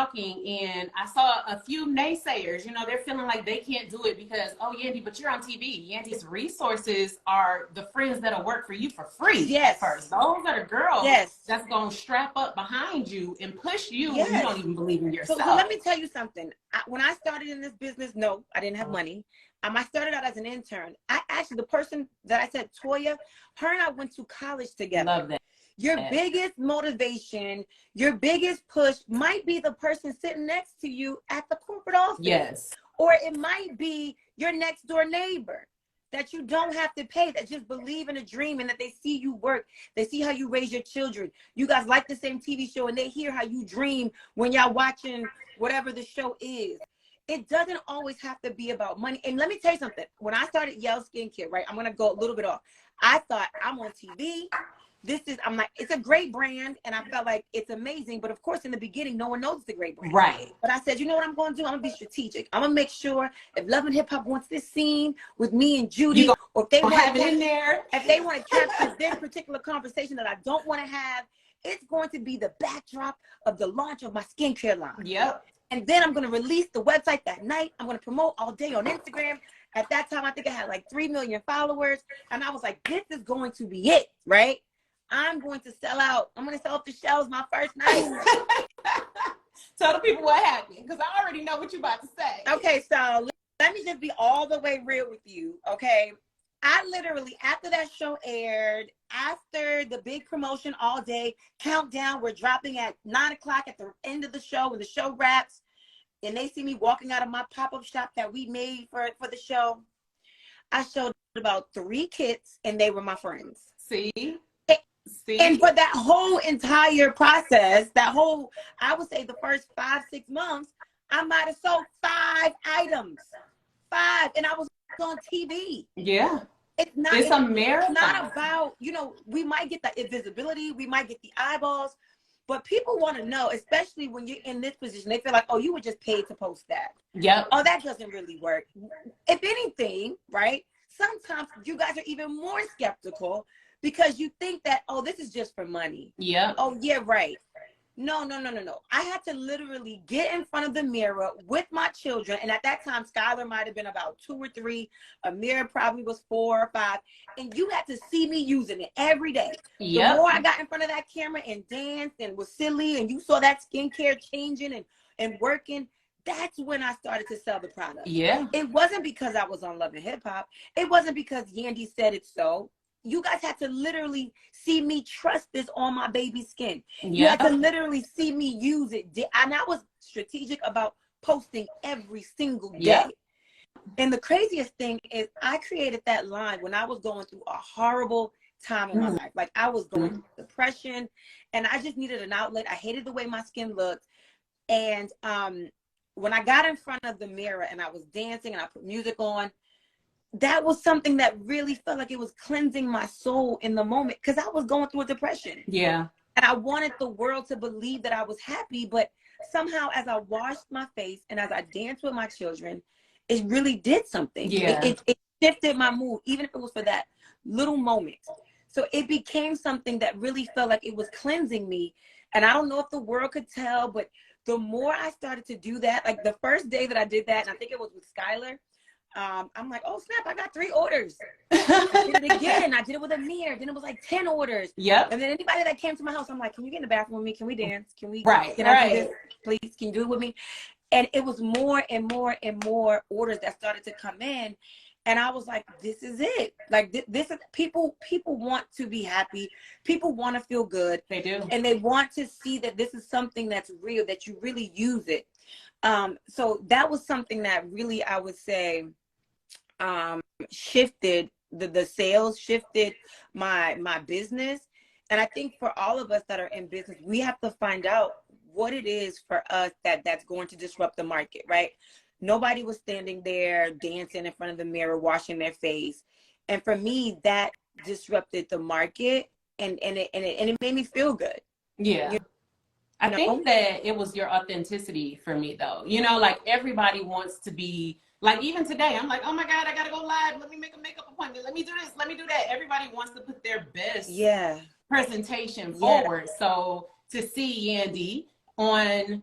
talking and I saw a few naysayers, you know, they're feeling like they can't do it because, oh, Yandy, but you're on TV. Yandy's resources are the friends that'll work for you for free. Yes. First. Those are the girls yes. that's going to strap up behind you and push you Yes. when you don't even believe in yourself. So let me tell you something. When I started in this business, no, I didn't have money. I started out as an intern. The person that I said, Toya, her and I went to college together. Love that. Your biggest motivation, your biggest push might be the person sitting next to you at the corporate office. Yes. Or it might be your next door neighbor that you don't have to pay, that just believe in a dream and that they see you work. They see how you raise your children. You guys like the same TV show and they hear how you dream when y'all watching whatever the show is. It doesn't always have to be about money. And let me tell you something. When I started Yell Skincare, right, I'm going to go a little bit off. I thought, I'm on TV. I'm like, it's a great brand, and I felt like it's amazing. But of course, in the beginning, no one knows it's a great brand. Right. But I said, you know what I'm going to do? I'm going to be strategic. I'm going to make sure if Love and Hip Hop wants this scene with me and Judy, or if they want to have it in there, if they want to capture this particular conversation that I don't want to have, it's going to be the backdrop of the launch of my skincare line. Yep. And then I'm going to release the website that night. I'm going to promote all day on Instagram. At that time, I think I had like 3 million followers. And I was like, this is going to be it, right? I'm going to sell out. I'm going to sell off the shelves my first night. Tell the people what happened, because I already know what you're about to say. Okay, so let me just be all the way real with you, okay? I literally, after that show aired, after the big promotion all day, countdown, we're dropping at 9 o'clock at the end of the show when the show wraps, and they see me walking out of my pop-up shop that we made for the show. I showed about 3 kits, and they were my friends. See? And for that whole entire process, I would say the first 5-6 months, I might have sold 5 items. 5. And I was on TV. Yeah. It's a marathon. It's not about, you know, we might get the visibility, we might get the eyeballs, but people want to know, especially when you're in this position, they feel like, oh, you were just paid to post that. Yep. Oh, that doesn't really work. If anything, right, sometimes you guys are even more skeptical because you think that, oh, this is just for money. Yeah. Oh, yeah, right. No. I had to literally get in front of the mirror with my children. And at that time, Skylar might have been about 2 or 3. Amira probably was 4 or 5. And you had to see me using it every day. Yep. The more I got in front of that camera and danced and was silly, and you saw that skincare changing and working, that's when I started to sell the product. Yeah. It wasn't because I was on Love and Hip Hop. It wasn't because Yandy said it so. You guys had to literally see me trust this on my baby's skin. Yep. You had to literally see me use it. And I was strategic about posting every single day. Yep. And the craziest thing is I created that line when I was going through a horrible time in my life. Like I was going through depression and I just needed an outlet. I hated the way my skin looked. And when I got in front of the mirror and I was dancing and I put music on, that was something that really felt like it was cleansing my soul in the moment because I was going through a depression. Yeah. And I wanted the world to believe that I was happy, but somehow as I washed my face and as I danced with my children, it really did something. Yeah. It shifted my mood, even if it was for that little moment. So it became something that really felt like it was cleansing me. And I don't know if the world could tell, but the more I started to do that, like the first day that I did that, and I think it was with Skylar, I'm like, oh snap, I got 3 orders. I did it again. I did it with Amir. Then it was like 10 orders. Yep. And then anybody that came to my house, I'm like, can you get in the bathroom with me? Can we dance? Can we? Right. Can I do this? Please, can you do it with me? And it was more and more and more orders that started to come in. And I was like, this is it. Like this is people want to be happy. People want to feel good. They do. And they want to see that this is something that's real, that you really use it. So that was something that really, I would say, shifted the sales, shifted my business. And I think for all of us that are in business, we have to find out what it is for us that's going to disrupt the market, right? Nobody was standing there dancing in front of the mirror, washing their face. And for me, that disrupted the market and it made me feel good. Yeah. I think that it was your authenticity for me though. You know, like everybody wants to be like, even today, I'm like, oh my God, I gotta go live. Let me make a makeup appointment. Let me do this. Let me do that. Everybody wants to put their best presentation forward. So to see Yandy on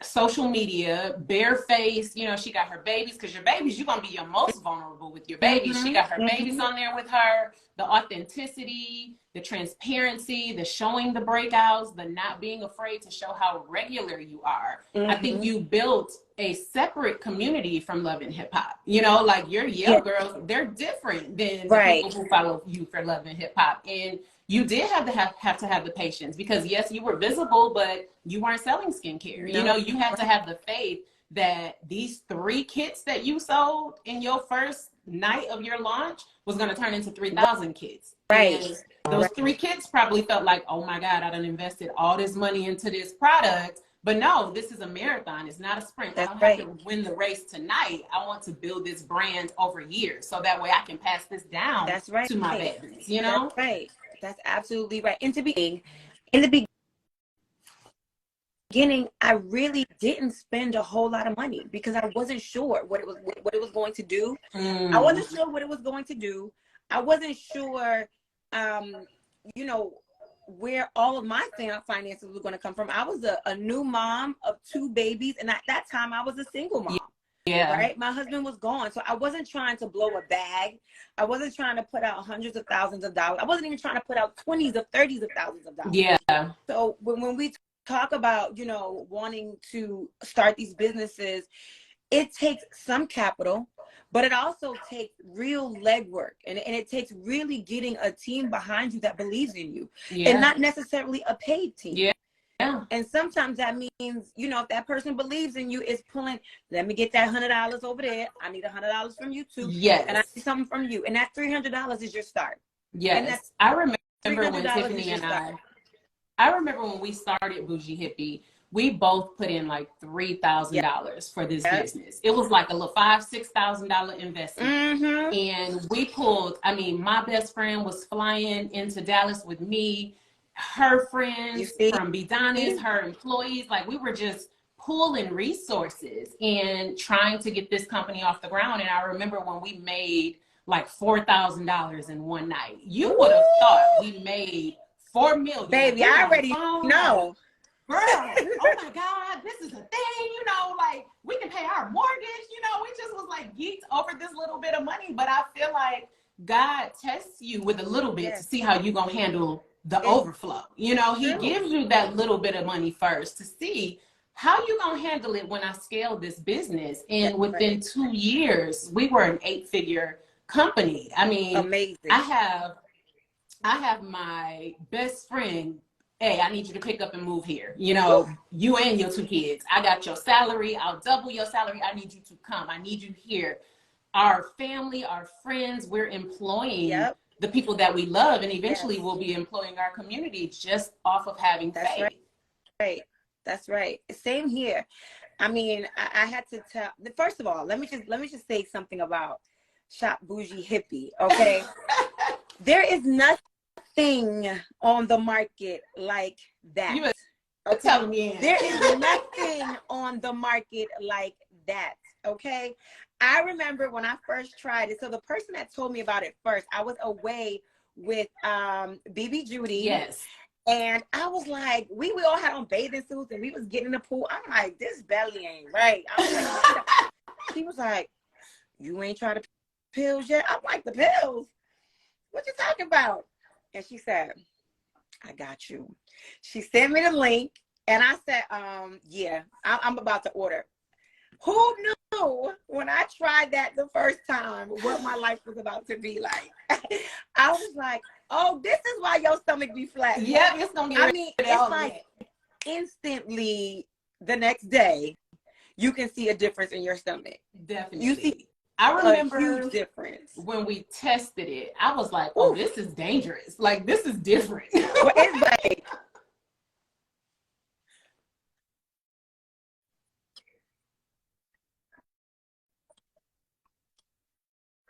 social media, barefaced, you know, she got her babies, because your babies, you're going to be your most vulnerable with your babies. She got her babies on there with her, the authenticity, the transparency, the showing the breakouts, the not being afraid to show how regular you are. I think you built a separate community from Love and Hip Hop. You know, like your Yale girls, they're different than the people who follow you for Love and Hip Hop. And you did have to have the patience, because yes, you were visible, but you weren't selling skincare. You know, you had to have the faith that these 3 kits that you sold in your first night of your launch was going to turn into 3,000 kits. And those 3 kits probably felt like, oh my God, I done invested all this money into this product. But no, this is a marathon. It's not a sprint. I don't have to win the race tonight. I want to build this brand over years, so that way I can pass this down to my babies, you know? That's right. That's absolutely right. In the beginning, I really didn't spend a whole lot of money, because I wasn't sure what it was going to do. I wasn't sure what it was going to do. I wasn't sure, you know, where all of my finances were going to come from. I was a new mom of 2 babies, and at that time I was a single mom. Right. My husband was gone. So I wasn't trying to blow a bag. I wasn't trying to put out hundreds of thousands of dollars. I wasn't even trying to put out 20s of 30s of thousands of dollars. So when we talk about, you know, wanting to start these businesses, it takes some capital, but it also takes real legwork, and it takes really getting a team behind you that believes in you, and not necessarily a paid team. And sometimes that means, you know, if that person believes in you, is pulling, let me get that $100 over there. I need $100 from you too. And I need something from you. And that $300 is your start. And that's, I remember when Tiffany and I remember when we started Bougie Hippie, we both put in like $3,000 for this business. It was like a little $5,000-$6,000 investment. And we pulled, I mean, my best friend was flying into Dallas with me, her friends from Bidanis, her employees. Like, we were just pulling resources and trying to get this company off the ground. And I remember when we made like $4,000 in one night. You would have thought we made $4 million. Baby, I already know. Girl, oh my God, this is a thing, you know, like, we can pay our mortgage, you know, we just was like geeked over this little bit of money. But I feel like God tests you with a little bit to see how you're going to handle the overflow. You know, he gives you that little bit of money first to see how you going to handle it when I scale this business. And within 2 years, we were an 8-figure company. I mean, amazing. I have my best friend, hey, I need you to pick up and move here. You know, you and your 2 kids. I got your salary. I'll double your salary. I need you to come. I need you here. Our family, our friends, we're employing the people that we love, and eventually we'll be employing our community just off of having faith. That's right. Same here. I mean, I had to tell. First of all, let me just say something about Shop Bougie Hippie. Okay, there is nothing on the market like that. Tell me, there is nothing on the market like that. Okay. I remember when I first tried it. So the person that told me about it first, I was away with BB Judy. And I was like, we all had on bathing suits and we was getting in the pool. I'm like, this belly ain't right. I was like, she was like, you ain't tried the pills yet? I'm like, the pills? What you talking about? And she said, I got you. She sent me the link and I said, yeah, I'm about to order. Who knew when I tried that the first time what my life was about to be like? I was like, oh, this is why your stomach be flat. It's gonna get it's like instantly the next day you can see a difference in your stomach. Definitely. You see, I remember a huge difference when we tested it. I was like, oh, this is dangerous. Like, this is different. Well, it's like,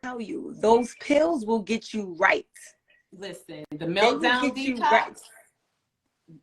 tell you, those pills will get you right. Listen, the Meltdown Detox,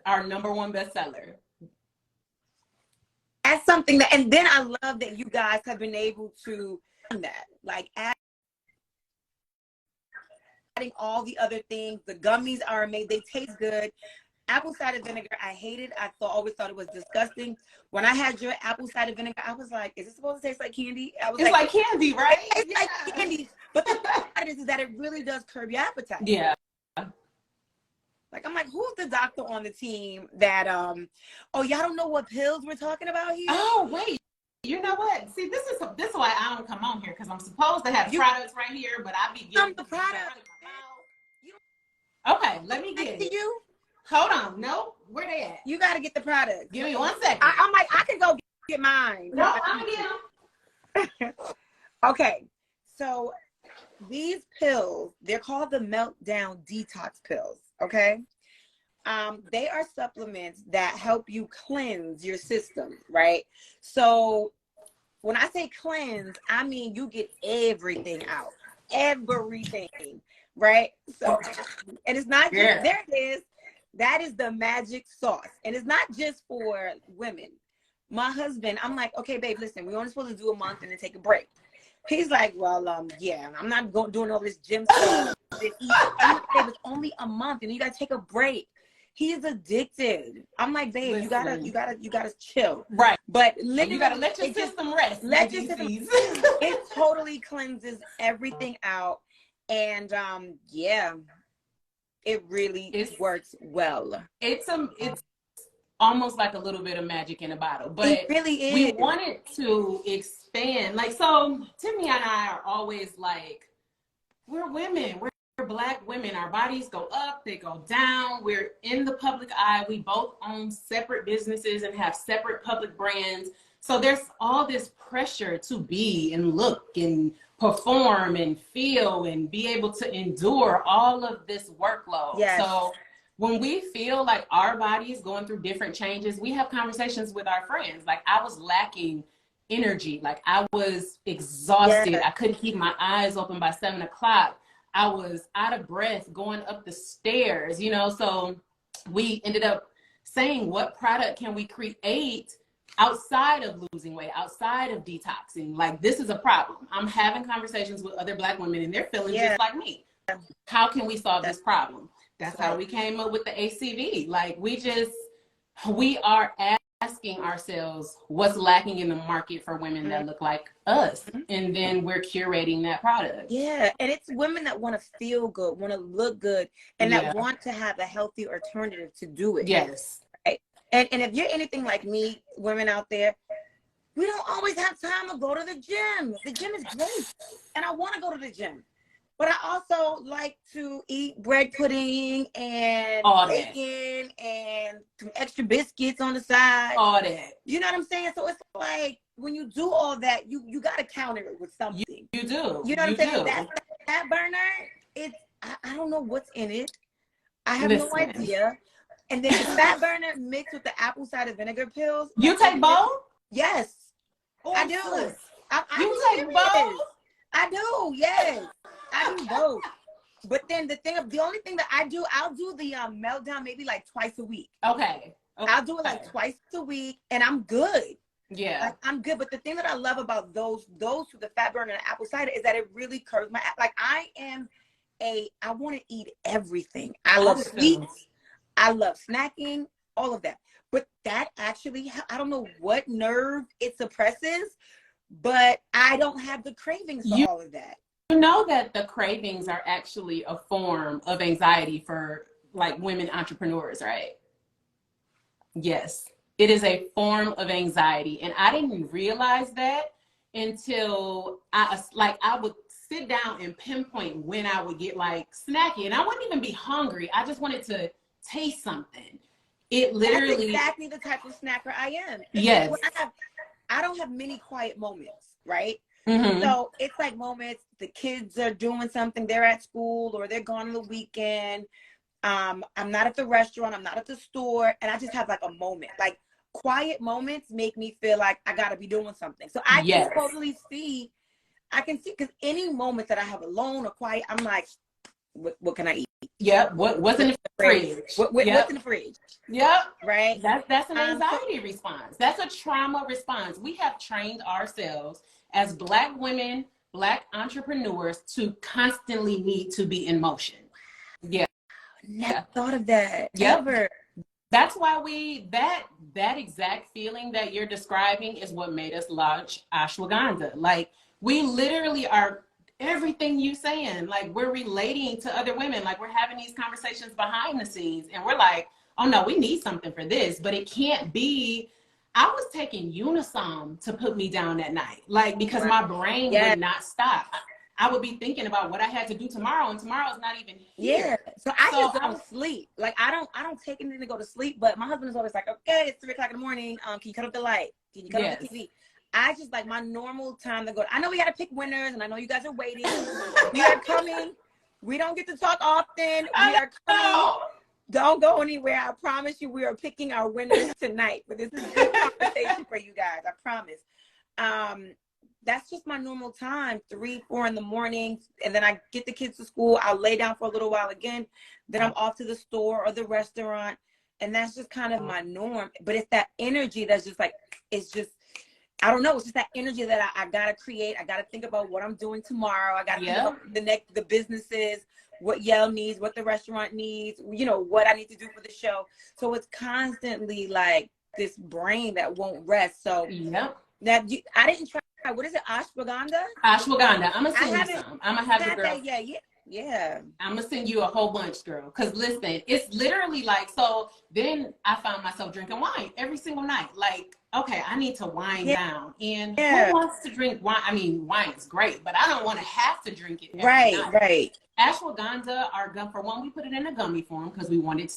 our #1 bestseller. That's something that, and then I love that you guys have been able to do that, like adding all the other things. The gummies are made; they taste good. apple cider vinegar, I hated. Always thought it was disgusting. When I had your apple cider vinegar, I was like, is it supposed to taste like candy? I was it's like candy, right? It tastes like candy. But the thing about it is that it really does curb your appetite. Yeah. Like, I'm like, who's the doctor on the team that, oh, y'all don't know what pills we're talking about here? Oh, wait. You know what? See, this is why I don't come on here, because I'm supposed to have products right here, but I be getting the product. Okay, let me get it. You? Hold on. No, where they at? You got to get the product. Give me 1 second. I'm like, I can go get mine. No, I'm going to get them. Okay, so these pills, they're called the Meltdown Detox pills, okay? They are supplements that help you cleanse your system, right? So when I say cleanse, I mean you get everything out, everything, right? So, and it's not just, there it is. That is the magic sauce. And it's not just for women. My husband, I'm like, okay, babe, listen, we're only supposed to do a month and then take a break. He's like, well, yeah, I'm not doing all this gym stuff. It was only a month and you got to take a break. He is addicted. I'm like, babe, listen, you gotta chill. Right. But literally, you gotta let your system rest. Let your system, it totally cleanses everything out. And yeah, it really works well. It's almost like a little bit of magic in a bottle, but it really is. We wanted to expand. Like, so Tiffany and I are always like, we're women. We're Black women. Our bodies go up, they go down. We're in the public eye. We both own separate businesses and have separate public brands. So there's all this pressure to be and look and perform and feel and be able to endure all of this workload. Yes. So when we feel like our body is going through different changes, we have conversations with our friends. Like, I was lacking energy. Like, I was exhausted. Yes. I couldn't keep my eyes open by 7 o'clock. I was out of breath going up the stairs, you know? So we ended up saying, what product can we create outside of losing weight, outside of detoxing? Like, this is a problem. I'm having conversations with other Black women and they're feeling just like me. How can we solve this problem? That's how we came up with the ACV. Like, we are asking ourselves what's lacking in the market for women that look like us. And then we're curating that product. Yeah. And it's women that want to feel good, want to look good, and that want to have a healthy alternative to do it. Yes. Right? And if you're anything like me, women out there, we don't always have time to go to the gym. The gym is great. And I want to go to the gym. But I also like to eat bread pudding and bacon and some extra biscuits on the side. All that. You know what I'm saying? So it's like, when you do all that, you got to counter it with something. You do. You know what I'm saying? That fat burner, I don't know what's in it. I have no idea. And then the fat burner mixed with the apple cider vinegar pills. You take both? Yes. Oh, I do. You take both? I do, yes. I do both. But then the only thing that I'll do the Meltdown maybe like twice a week. Okay. I'll do it like twice a week and I'm good. Yeah. Like, I'm good. But the thing that I love about those with the fat burner and apple cider is that it really curbs my, like, I want to eat everything. I love sweets. I love snacking, all of that. But that actually, I don't know what nerve it suppresses, but I don't have the cravings for all of that. You know that the cravings are actually a form of anxiety for, like, women entrepreneurs, right? Yes, it is a form of anxiety. And I didn't realize that until I would sit down and pinpoint when I would get like snacky, and I wouldn't even be hungry. I just wanted to taste something. It literally. That's exactly the type of snacker I am. Yes. I don't have many quiet moments, right? Mm-hmm. So it's like moments, the kids are doing something, they're at school or they're gone on the weekend. I'm not at the restaurant, I'm not at the store, and I just have like a moment. Like, quiet moments make me feel like I gotta be doing something. So I can totally see, because any moment that I have alone or quiet, I'm like, what can I eat? Yep. What's in the fridge? What's in the fridge? Yep. Right. That's an anxiety response. That's a trauma response. We have trained ourselves as Black women, Black entrepreneurs, to constantly need to be in motion. Yeah. Never thought of that. Yep. Ever. That's why that exact feeling that you're describing is what made us launch ashwagandha. Like, we literally are everything you saying. Like, we're relating to other women. Like, we're having these conversations behind the scenes, and we're like, oh no, we need something for this, but it can't be. I was taking Unisom to put me down at night, like, because my brain would not stop. I would be thinking about what I had to do tomorrow, and tomorrow's not even here. Yeah. So I just don't sleep. Like, I don't take anything to go to sleep, but my husband is always like, okay, it's 3 o'clock in the morning. Can you cut off the light? Can you cut off the TV? I just like my normal time to go. I know we got to pick winners, and I know you guys are waiting. We are coming. We don't get to talk often. We are coming. Don't go anywhere. I promise you, we are picking our winners tonight. But this is a good conversation for you guys. I promise. That's just my normal time, 3, 4 in the morning. And then I get the kids to school. I'll lay down for a little while again. Then I'm off to the store or the restaurant. And that's just kind of my norm. But it's that energy that's just like, it's just, I don't know. It's just that energy that I got to create. I got to think about what I'm doing tomorrow. I got to think about the businesses, what Yale needs, what the restaurant needs, you know, what I need to do for the show. So it's constantly like this brain that won't rest. So I didn't try. What is it? Ashwagandha? Ashwagandha. I'm going to send you some. I'm going to have the girl. Yeah. I'm going to send you a whole bunch, girl. Because listen, it's literally like, so then I found myself drinking wine every single night. Like, okay, I need to wind down. And who wants to drink wine? I mean, wine is great, but I don't want to have to drink it every night. Right. Ashwagandha, our gum, for one, we put it in a gummy form because we wanted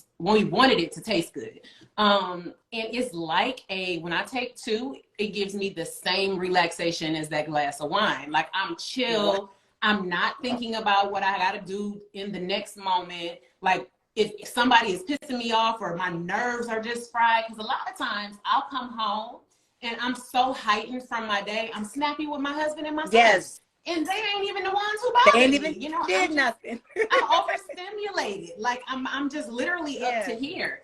it to taste good. And it's like when I take 2, it gives me the same relaxation as that glass of wine. Like, I'm chill. I'm not thinking about what I got to do in the next moment. Like, if somebody is pissing me off or my nerves are just fried, because a lot of times I'll come home and I'm so heightened from my day. I'm snappy with my husband and my son. And they ain't even the ones who bothered me. You know, did nothing. I'm overstimulated. Like, I'm just literally up to here.